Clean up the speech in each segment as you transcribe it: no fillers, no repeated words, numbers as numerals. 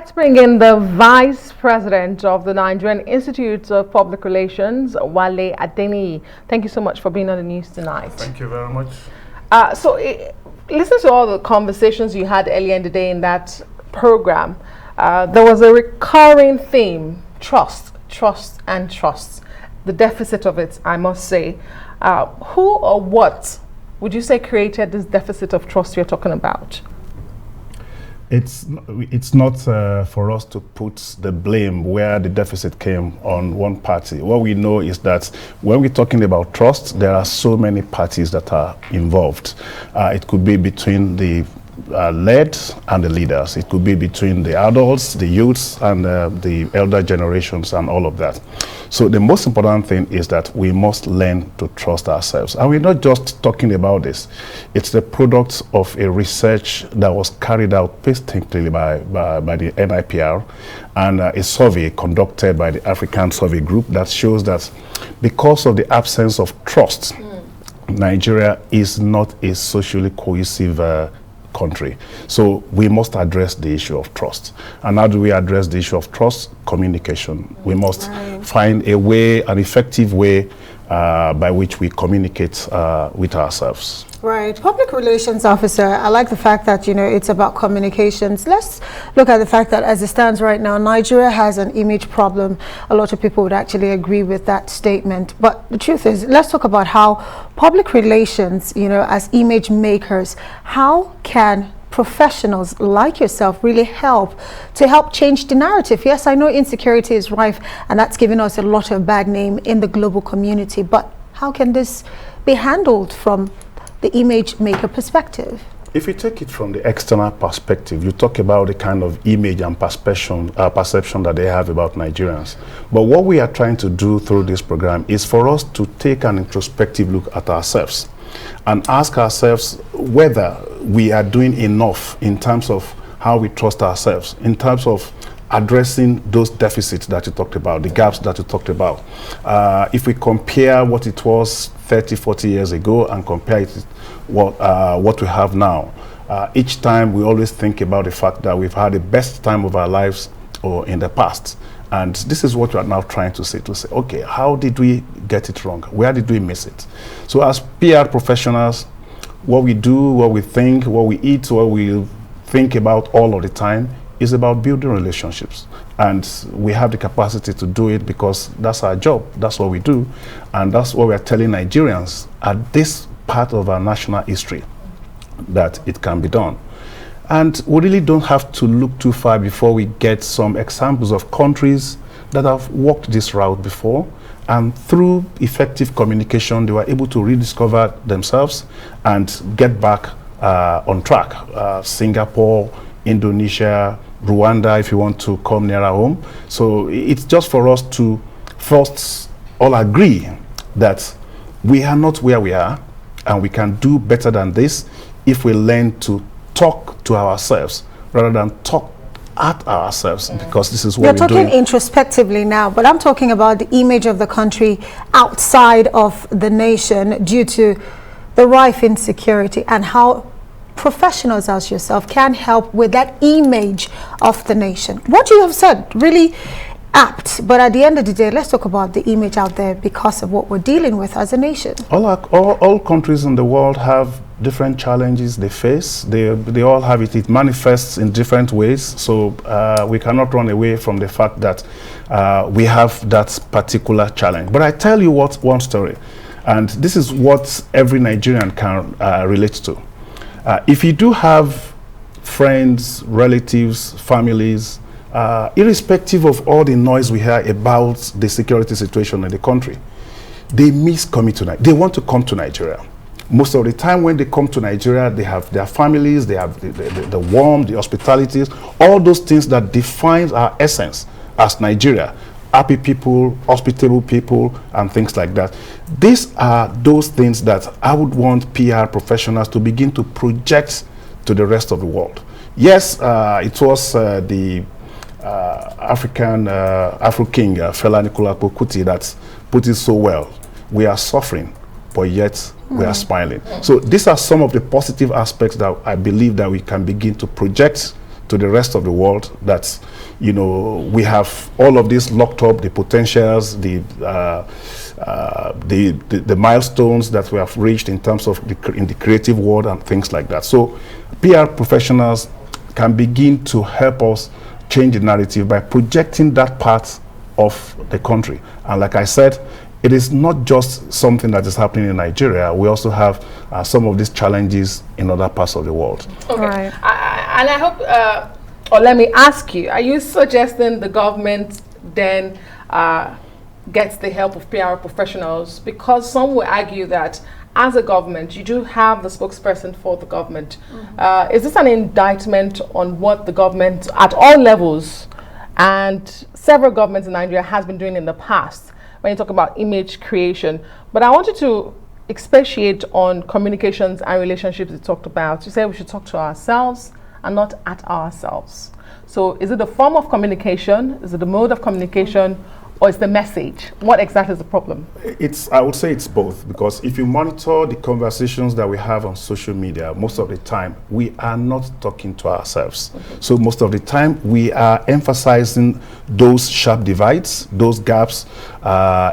Let's bring in the Vice President of the Nigerian Institute of Public Relations, Wale Adeniyi. Thank you so much for being on the news tonight. Thank you very much. Listen to all the conversations you had earlier in the day in that program. There was a recurring theme: trust, trust, and trust. The deficit of it, I must say. Who or what would you say created this deficit of trust you're talking about? It's not for us to put the blame where the deficit came on one party. What we know is that when we're talking about trust, there are so many parties that are involved. It could be between the led and the leaders. It could be between the adults, the youths, and the elder generations and all of that. So the most important thing is that we must learn to trust ourselves. And we're not just talking about this. It's the product of a research that was carried out painstakingly by the NIPR and a survey conducted by the African Survey Group that shows that because of the absence of trust, Nigeria is not a socially cohesive country. So we must address the issue of trust. And how do we address the issue of trust? Communication. We must find a way, an effective way by which we communicate with ourselves. Right. Public relations officer, I like the fact that, you know, it's about communications. Let's look at the fact that as it stands right now, Nigeria has an image problem. A lot of people would actually agree with that statement. But the truth is, let's talk about how public relations, you know, as image makers, how can professionals like yourself really help change the narrative? Yes, I know insecurity is rife and that's given us a lot of bad name in the global community, but how can this be handled from the image maker perspective? If you take it from the external perspective, you talk about the kind of image and perception that they have about Nigerians. But what we are trying to do through this program is for us to take an introspective look at ourselves and ask ourselves whether we are doing enough in terms of how we trust ourselves, in terms of addressing those deficits that you talked about, the gaps that you talked about. If we compare what it was 30, 40 years ago and compare it with what we have now, each time we always think about the fact that we've had the best time of our lives or in the past. And this is what we are now trying to say, okay, how did we get it wrong? Where did we miss it? So as PR professionals, what we do, what we think, what we eat, what we think about all of the time is about building relationships. And we have the capacity to do it because that's our job, that's what we do. And that's what we're telling Nigerians at this part of our national history, that it can be done. And we really don't have to look too far before we get some examples of countries that have walked this route before, and through effective communication, they were able to rediscover themselves and get back on track. Singapore, Indonesia, Rwanda, if you want to come nearer home. So it's just for us to first all agree that we are not where we are, and we can do better than this if we learn to talk to ourselves rather than talk at ourselves, because this is what you're talking introspectively now, but I'm talking about the image of the country outside of the nation due to the rife insecurity, and how professionals as yourself can help with that image of the nation. What you have said really apt, but at the end of the day, let's talk about the image out there because of what we're dealing with as a nation. All countries in the world have different challenges they face. They all have it. It manifests in different ways. So we cannot run away from the fact that we have that particular challenge. But I tell you one story, and this is what every Nigerian can relate to. If you do have friends, relatives, families, irrespective of all the noise we hear about the security situation in the country, they miss coming to Nigeria. They want to come to Nigeria. Most of the time when they come to Nigeria, they have their families, they have the warmth, the hospitalities, all those things that defines our essence as Nigeria. Happy people, hospitable people, and things like that. These are those things that I would want PR professionals to begin to project to the rest of the world. Yes, it was the Afro King, Fela Anikulapo Kuti, that put it so well. We are suffering, but yet we are smiling. So these are some of the positive aspects that I believe that we can begin to project to the rest of the world that, you know, we have all of this locked up, the potentials, the milestones that we have reached in terms of in the creative world and things like that. So PR professionals can begin to help us change the narrative by projecting that part of the country. And like I said, it is not just something that is happening in Nigeria. We also have some of these challenges in other parts of the world. Okay. Right. And I hope, or let me ask you, are you suggesting the government then gets the help of PR professionals? Because some will argue that as a government, you do have the spokesperson for the government. Is this an indictment on what the government at all levels and several governments in Nigeria has been doing in the past when you talk about image creation? But I wanted to expatiate on communications and relationships you talked about. You said we should talk to ourselves and not at ourselves. So is it the form of communication? Is it the mode of communication? Or is the message? What exactly is the problem? I would say it's both, because if you monitor the conversations that we have on social media, most of the time we are not talking to ourselves. So most of the time we are emphasizing those sharp divides, those gaps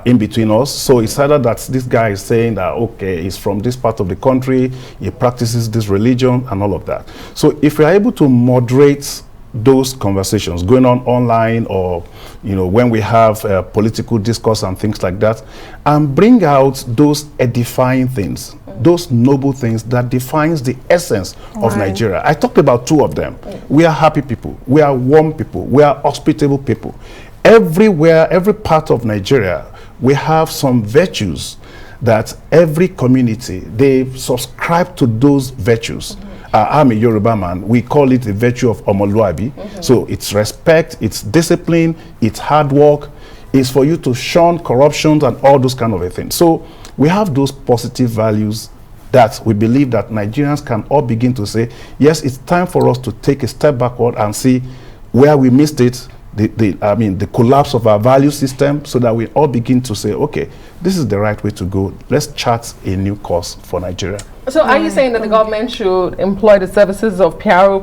in between us. So it's either that this guy is saying that, okay, he's from this part of the country, he practices this religion and all of that. So if we're able to moderate those conversations going on online, or you know, when we have political discourse and things like that, and bring out those edifying things, those noble things that defines the essence of Nigeria. I talked about two of them. We are happy people, we are warm people, we are hospitable people. Everywhere, every part of Nigeria, we have some virtues that every community, they subscribe to those virtues. I'm a Yoruba man. We call it the virtue of Omoluabi. So it's respect, it's discipline, it's hard work, it's for you to shun corruptions and all those kind of a things. So we have those positive values that we believe that Nigerians can all begin to say, yes, it's time for us to take a step backward and see where we missed it, the collapse of our value system, so that we all begin to say, okay, this is the right way to go. Let's chart a new course for Nigeria. So are you saying that the government should employ the services of PR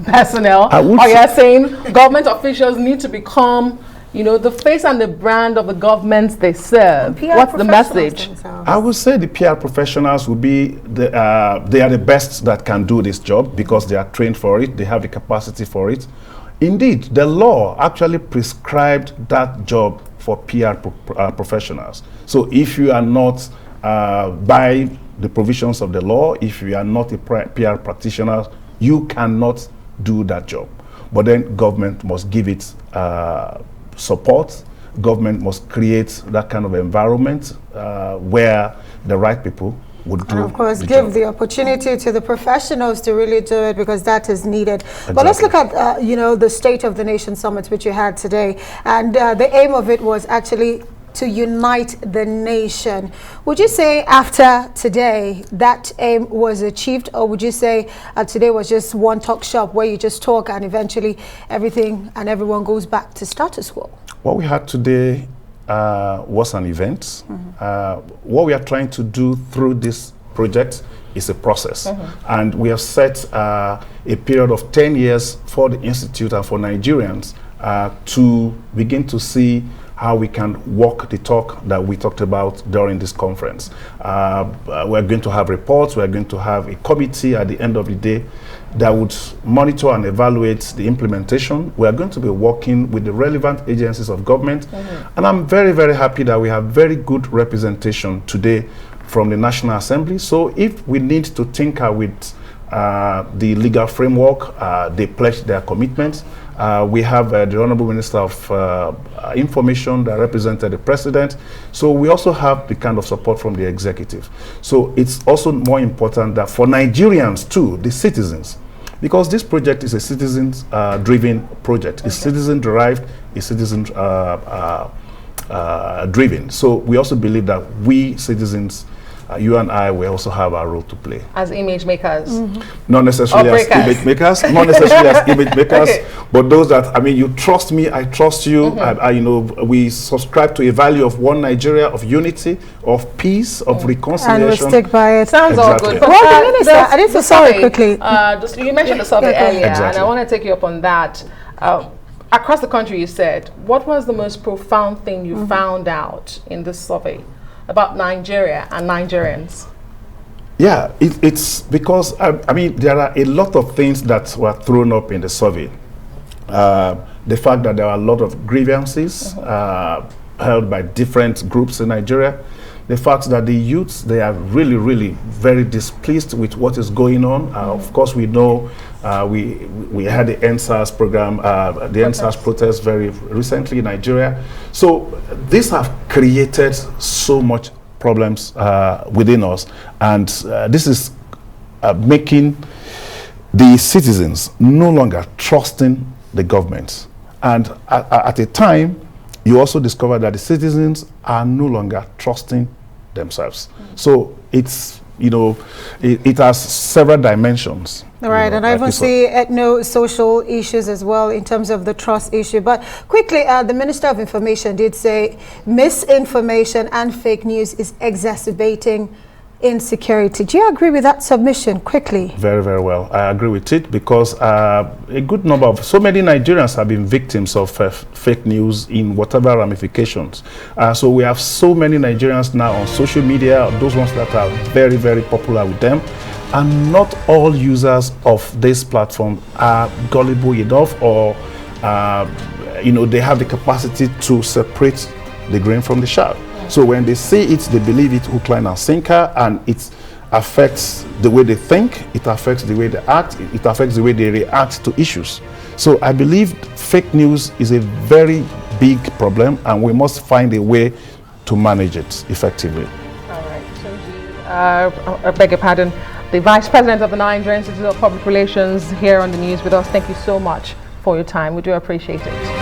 personnel? Or you're saying government officials need to become, you know, the face and the brand of the governments they serve? What's the message? I would say the PR professionals will be, they are the best that can do this job, because they are trained for it, they have the capacity for it. Indeed, the law actually prescribed that job for PR professionals. So if you are not by the provisions of the law, if you are not a PR practitioner, you cannot do that job. But then government must give it support. Government must create that kind of environment where the right people would do. And of course, give the opportunity to the professionals to really do it, because that is needed. Exactly. But let's look at, you know, the State of the Nation Summit, which you had today. And the aim of it was actually to unite the nation. Would you say after today that aim was achieved, or would you say today was just one talk shop where you just talk and eventually everything and everyone goes back to status quo? What we had today was an event. What we are trying to do through this project is a process. And we have set a period of 10 years for the Institute and for Nigerians to begin to see how we can walk the talk that we talked about during this conference. We're going to have reports, we're going to have a committee at the end of the day that would monitor and evaluate the implementation. We are going to be working with the relevant agencies of government. And I'm very, very happy that we have very good representation today from the National Assembly. So if we need to tinker with the legal framework, they pledge their commitments. We have the Honorable Minister of Information that represented the President. So we also have the kind of support from the executive. So it's also more important that for Nigerians too, the citizens, because this project is a citizens-driven project. It's citizen-derived, it's citizen-driven. So we also believe that we citizens you and I will also have our role to play. As image makers? Not necessarily as image makers, not necessarily as image makers, but those that, I mean, you trust me, I trust you. You know, we subscribe to a value of one Nigeria, of unity, of peace, of reconciliation. And we'll stick by it. Sounds all good. But, well, the Minister, I need to sorry quickly. You mentioned the survey earlier, exactly. and I want to take you up on that. Across the country, you said, what was the most profound thing you found out in this survey about Nigeria and Nigerians? Yeah, it's because, I mean, there are a lot of things that were thrown up in the survey. The fact that there are a lot of grievances held by different groups in Nigeria. The fact that the youths, they are really, really very displeased with what is going on. Of course, we know we had the NSAS program, the NSAS protest very recently in Nigeria. So these have created so much problems within us, and this is making the citizens no longer trusting the government. And at a time, you also discover that the citizens are no longer trusting themselves. So it's, you know, it has several dimensions. Right, and I even see ethno-social issues as well in terms of the trust issue. But quickly, the Minister of Information did say misinformation and fake news is exacerbating insecurity. Do you agree with that submission? Quickly. Very, very well. I agree with it because a good number of, so many Nigerians have been victims of fake news in whatever ramifications. So we have so many Nigerians now on social media, those ones that are very, very popular with them. And not all users of this platform are gullible enough, or you know, they have the capacity to separate the grain from the chaff. So when they say it, they believe it hook, line, and sinker, and it affects the way they think, it affects the way they act, it affects the way they react to issues. So I believe fake news is a very big problem, and we must find a way to manage it effectively. All right, Tunji, I beg your pardon, the Vice President of the Nigerian Institute of Public Relations here on the news with us. Thank you so much for your time. We do appreciate it.